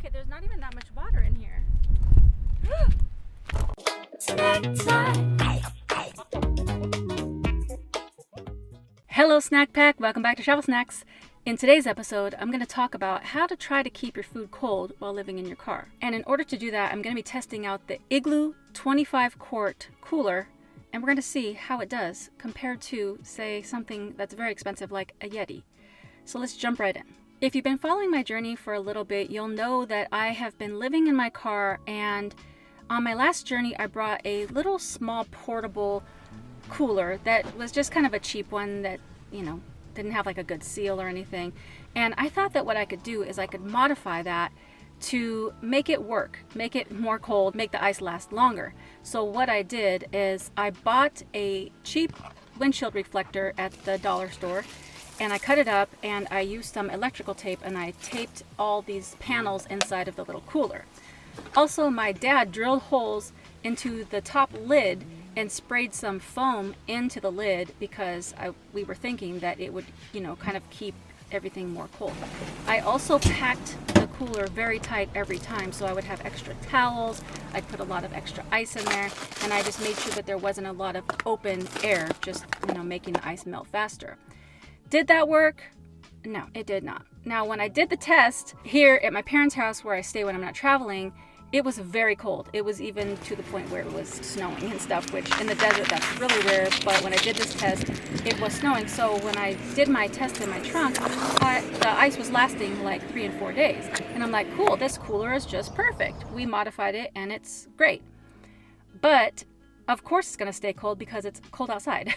Okay, there's not even that much water in here. Hello Snack Pack, welcome back to Travel Snacks. In today's episode, I'm going to talk about how to try to keep your food cold while living in your car. And in order to do that, I'm going to be testing out the Igloo 25 quart cooler, and we're going to see how it does compared to, say, something that's very expensive like a Yeti. So let's jump right in. If you've been following my journey for a little bit, you'll know that I have been living in my car, and on my last journey, I brought a little small portable cooler that was just kind of a cheap one that, didn't have like a good seal or anything. And I thought that what I could do is I could modify that to make it work, make it more cold, make the ice last longer. So what I did is I bought a cheap windshield reflector at the dollar store, and I cut it up and I used some electrical tape and I taped all these panels inside of the little cooler. Also, my dad drilled holes into the top lid and sprayed some foam into the lid because we were thinking that it would, kind of keep everything more cold. I also packed the cooler very tight every time, so I would have extra towels, I'd put a lot of extra ice in there, and I just made sure that there wasn't a lot of open air, just, making the ice melt faster. Did that work? No, it did not. Now, when I did the test here at my parents' house where I stay when I'm not traveling, it was very cold. It was even to the point where it was snowing and stuff, which in the desert, that's really rare. But when I did this test, it was snowing. So when I did my test in my trunk, the ice was lasting like 3 and 4 days. And I'm like, cool, this cooler is just perfect. We modified it and it's great. But of course it's gonna stay cold because it's cold outside.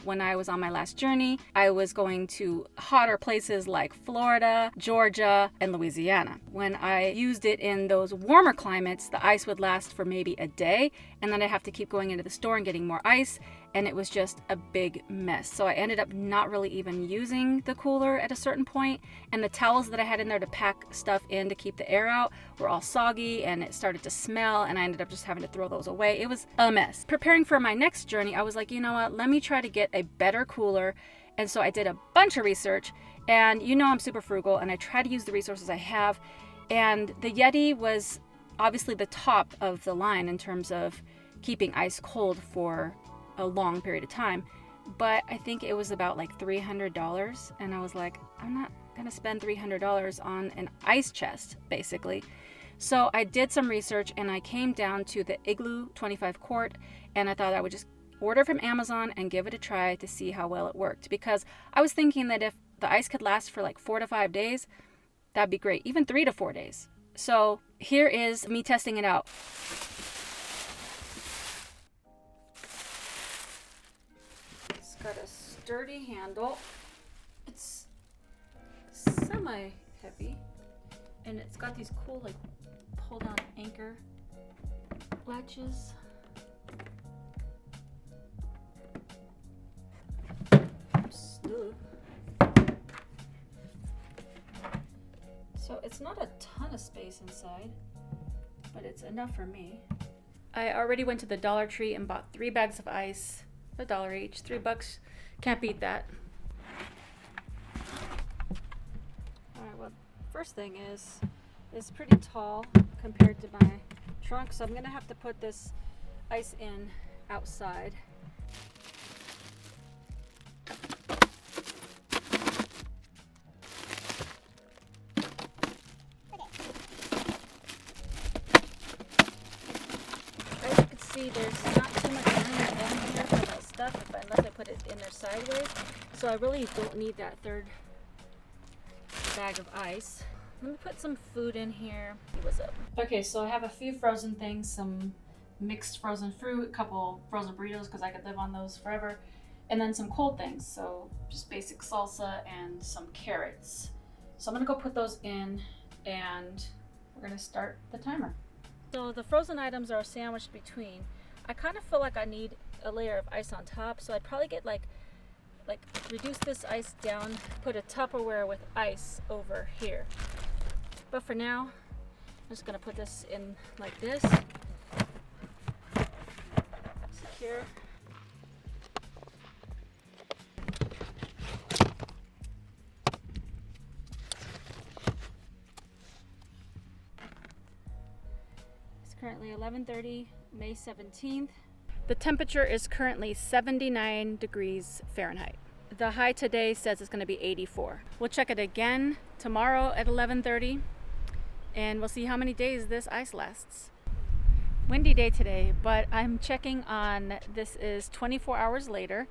When I was on my last journey, I was going to hotter places like Florida, Georgia, and Louisiana. When I used it in those warmer climates, the ice would last for maybe a day, and then I'd have to keep going into the store and getting more ice, and it was just a big mess. So I ended up not really even using the cooler at a certain point, and the towels that I had in there to pack stuff in to keep the air out were all soggy, and it started to smell, and I ended up just having to throw those away. It was a mess. Preparing for my next journey, I was like, you know what, let me try to get a better cooler. And so I did a bunch of research, and I'm super frugal, and I try to use the resources I have. And the Yeti was obviously the top of the line in terms of keeping ice cold for a long period of time, but I think it was about like $300, and I was like, I'm not gonna spend $300 on an ice chest, basically. So I did some research and I came down to the Igloo 25 quart, and I thought I would just order from Amazon and give it a try to see how well it worked, because I was thinking that if the ice could last for like 4 to 5 days, that'd be great, even 3 to 4 days. So here is me testing it out. Got a sturdy handle. It's semi-heavy, and it's got these cool like pull-down anchor latches. So it's not a ton of space inside, but it's enough for me. I already went to the Dollar Tree and bought 3 bags of ice. $1 each, $3. Can't beat that. Alright, well, first thing is, it's pretty tall compared to my trunk, so I'm gonna have to put this ice in outside. As you can see, there's not too much room in here for my stuff unless I put it in there sideways. So I really don't need that third bag of ice. Let me put some food in here. What's up? Okay, so I have a few frozen things, some mixed frozen fruit, a couple frozen burritos because I could live on those forever, and then some cold things, so just basic salsa and some carrots. So I'm gonna go put those in, and we're gonna start the timer. So the frozen items are sandwiched between. I kind of feel like I need a layer of ice on top, so I'd probably get like reduce this ice down, put a Tupperware with ice over here. But for now, I'm just gonna put this in like this. Secure. currently 11:30, May 17th. The temperature is currently 79 degrees Fahrenheit. The high today says it's going to be 84. We'll check it again tomorrow at 11:30 and we'll see how many days this ice lasts. Windy day today, but I'm checking on, this is 24 hours later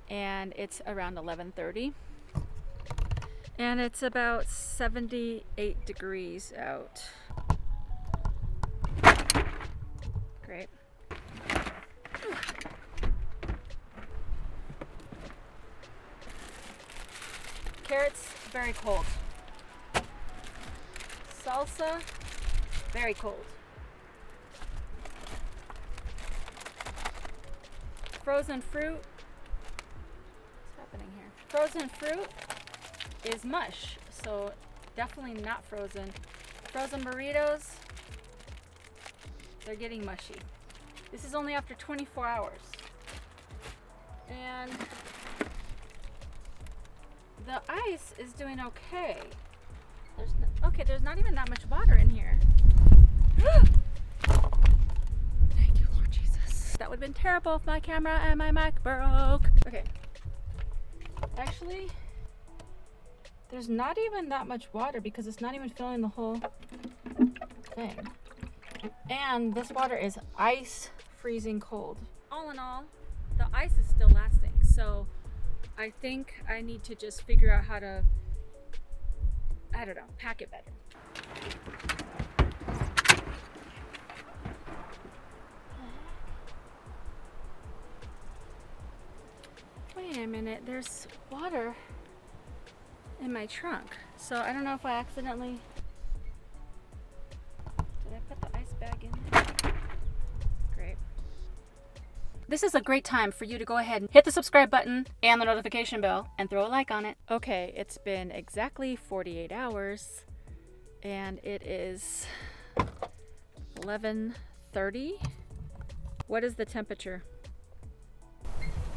and it's around 11:30 and it's about 78 degrees out. Great. Carrots, very cold. Salsa, very cold. Frozen fruit, what's happening here? Frozen fruit is mush, so definitely not frozen. Frozen burritos, they're getting mushy. This is only after 24 hours. And the ice is doing okay. There's not even that much water in here. Thank you, Lord Jesus. That would have been terrible if my camera and my mic broke. Okay. Actually, there's not even that much water because it's not even filling the whole thing. And this water is ice freezing cold. All in all, the ice is still lasting. So I think I need to just figure out how to, I don't know, pack it better. Wait a minute, there's water in my trunk. So I don't know if I accidentally, did I put the ice bag in there? Great. This is a great time for you to go ahead and hit the subscribe button and the notification bell and throw a like on it. Okay, it's been exactly 48 hours and it is 11:30. What is the temperature?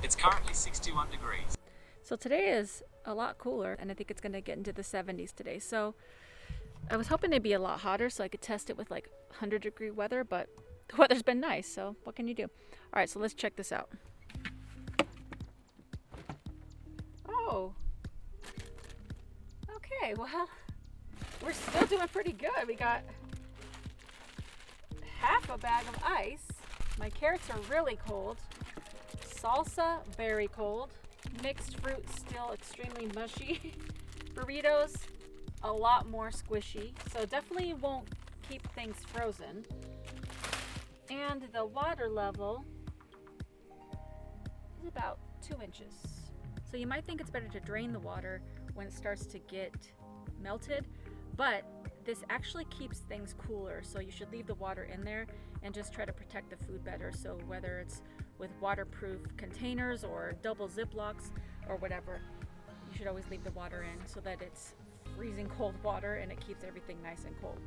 It's currently 61 degrees. So today is a lot cooler and I think it's gonna get into the 70s today. So I was hoping it'd be a lot hotter so I could test it with like 100-degree weather, but the weather's been nice, so what can you do? All right, so let's check this out. Oh, okay, well, we're still doing pretty good. We got half a bag of ice. My carrots are really cold. Salsa, very cold. Mixed fruit, still extremely mushy. Burritos, a lot more squishy, so definitely won't keep things frozen. And the water level is about 2 inches. So you might think it's better to drain the water when it starts to get melted, but this actually keeps things cooler. So you should leave the water in there and just try to protect the food better. So whether it's with waterproof containers or double Ziplocs or whatever, you should always leave the water in so that it's freezing cold water and it keeps everything nice and cold.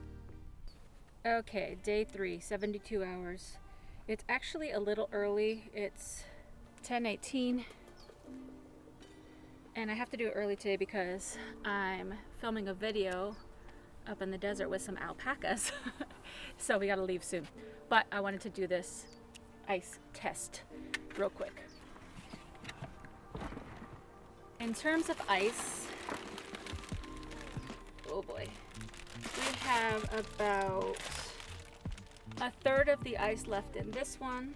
Okay, day 3, 72 hours. It's actually a little early. It's 10:18 and I have to do it early today because I'm filming a video up in the desert with some alpacas. So we gotta leave soon. But I wanted to do this ice test real quick. In terms of ice, oh boy, we have about 1/3 of the ice left in this one,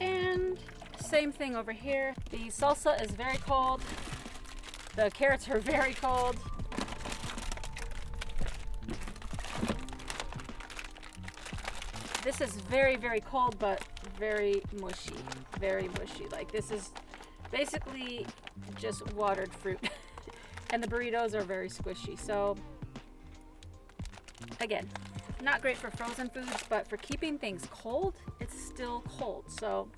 and same thing over here. The salsa is very cold, the carrots are very cold, this is very, very cold, but very mushy, like this is basically just watered fruit. And the burritos are very squishy. So again, not great for frozen foods, but for keeping things cold, it's still cold. So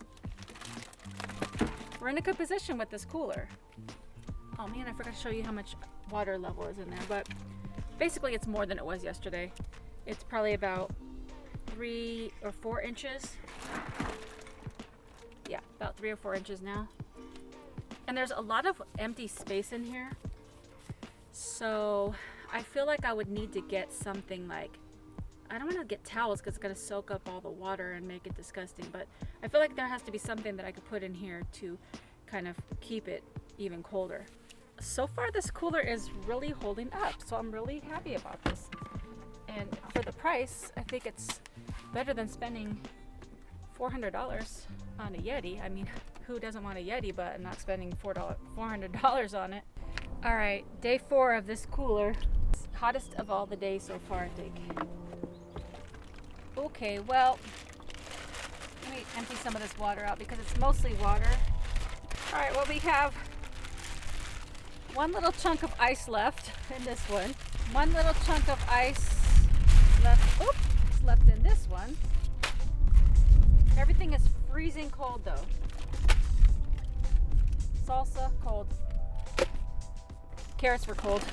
we're in a good position with this cooler. Oh man, I forgot to show you how much water level is in there, but basically it's more than it was yesterday. It's probably about 3 or 4 inches. Yeah, about 3 or 4 inches now. And there's a lot of empty space in here. So I feel like I would need to get something like I don't want to get towels because it's going to soak up all the water and make it disgusting, but I feel like there has to be something that I could put in here to kind of keep it even colder. So far this cooler is really holding up, so I'm really happy about this. And for the price, I think it's better than spending $400 on a Yeti. I mean, who doesn't want a Yeti, but not spending $400 on it. All right, day 4 of this cooler. It's hottest of all the days so far, I think. Okay, well, let me empty some of this water out because it's mostly water. All right, well, we have one little chunk of ice left in this one. One little chunk of ice left in this one. Everything is freezing cold though. Salsa, cold. Carrots were cold.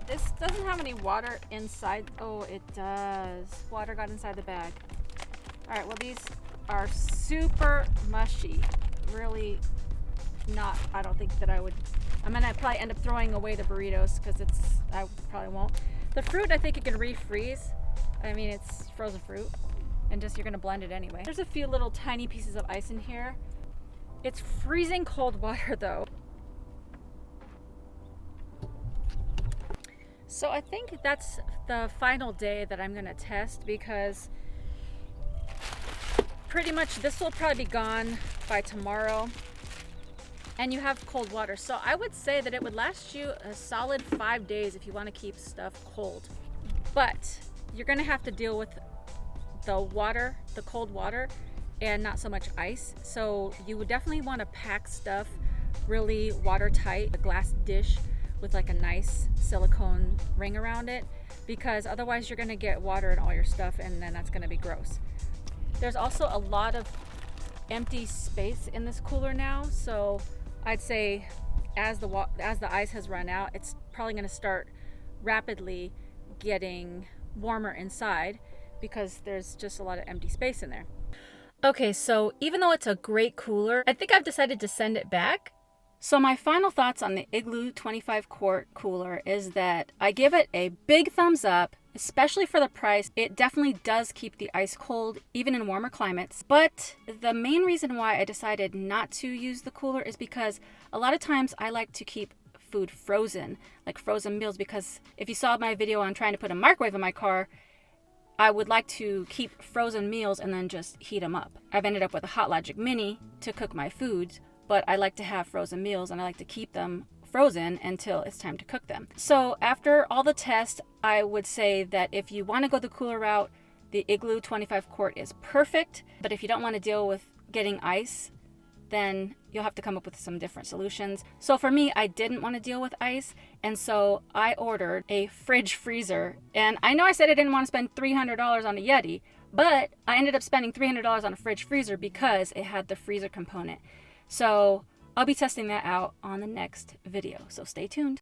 This doesn't have any water inside. Oh, it does. Water got inside the bag. All right, well, these are super mushy. Really not, I don't think that I'm gonna probably end up throwing away the burritos because I probably won't. The fruit, I think you can refreeze. I mean, it's frozen fruit and just, you're gonna blend it anyway. There's a few little tiny pieces of ice in here. It's freezing cold water though. So I think that's the final day that I'm gonna test because pretty much this will probably be gone by tomorrow. And you have cold water. So I would say that it would last you a solid 5 days if you want to keep stuff cold. But you're gonna have to deal with the water, the cold water, and not so much ice. So you would definitely want to pack stuff really watertight, a glass dish with like a nice silicone ring around it, because otherwise you're gonna get water in all your stuff and then that's gonna be gross. There's also a lot of empty space in this cooler now, so I'd say as the ice has run out, it's probably gonna start rapidly getting warmer inside because there's just a lot of empty space in there. Okay, so even though it's a great cooler, I think I've decided to send it back. So my final thoughts on the Igloo 25 quart cooler is that I give it a big thumbs up, especially for the price. It definitely does keep the ice cold, even in warmer climates. But the main reason why I decided not to use the cooler is because a lot of times I like to keep food frozen, like frozen meals, because if you saw my video on trying to put a microwave in my car, I would like to keep frozen meals and then just heat them up. I've ended up with a Hot Logic Mini to cook my foods, but I like to have frozen meals and I like to keep them frozen until it's time to cook them. So after all the tests, I would say that if you want to go the cooler route, the Igloo 25 quart is perfect. But if you don't want to deal with getting ice, then you'll have to come up with some different solutions. So for me, I didn't want to deal with ice, and so I ordered a fridge freezer. And I know I said I didn't want to spend $300 on a Yeti, but I ended up spending $300 on a fridge freezer because it had the freezer component. So I'll be testing that out on the next video, so stay tuned.